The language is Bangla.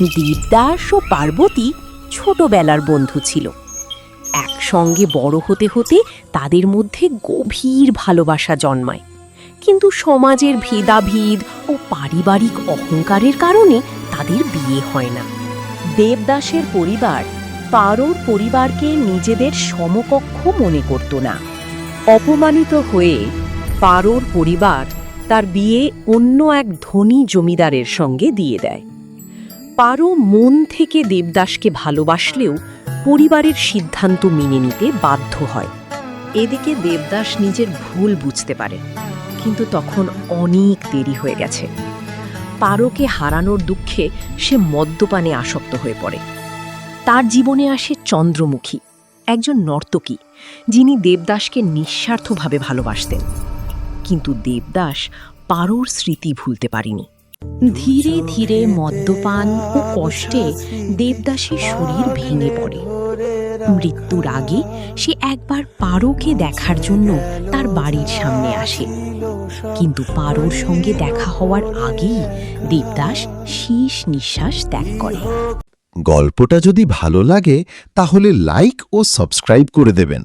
দেবদাস ও পার্বতী ছোটবেলার বন্ধু ছিল। একসঙ্গে বড় হতে হতে তাদের মধ্যে গভীর ভালোবাসা জন্মায়। কিন্তু সমাজের ভেদাভেদ ও পারিবারিক অহংকারের কারণে তাদের বিয়ে হয় না। দেবদাসের পরিবার পারোর পরিবারকে নিজেদের সমকক্ষ মনে করত না। অপমানিত হয়ে পারোর পরিবার তার বিয়ে অন্য এক ধনী জমিদারের সঙ্গে দিয়ে দেয়। পারো মন থেকে দেবদাসকে ভালোবাসলেও পরিবারের সিদ্ধান্ত মেনে নিতে বাধ্য হয়। এদিকে দেবদাস নিজের ভুল বুঝতে পারে, কিন্তু তখন অনেক দেরি হয়ে গেছে। পারোকে হারানোর দুঃখে সে মদ্যপানে আসক্ত হয়ে পড়ে। তার জীবনে আসে চন্দ্রমুখী, একজন নর্তকী, যিনি দেবদাসকে নিঃস্বার্থভাবে ভালোবাসতেন। কিন্তু দেবদাস পারোর স্মৃতি ভুলতে পারেনি। ধীরে ধীরে মদ্যপান ও কষ্টে দেবদাসের শরীর ভেঙে পড়ে। মৃত্যুর আগে সে একবার পারোকে দেখার জন্য তার বাড়ির সামনে আসে, কিন্তু পারোর সঙ্গে দেখা হওয়ার আগেই দেবদাস শেষ নিঃশ্বাস ত্যাগ করে। গল্পটা যদি ভালো লাগে তাহলে লাইক ও সাবস্ক্রাইব করে দেবেন।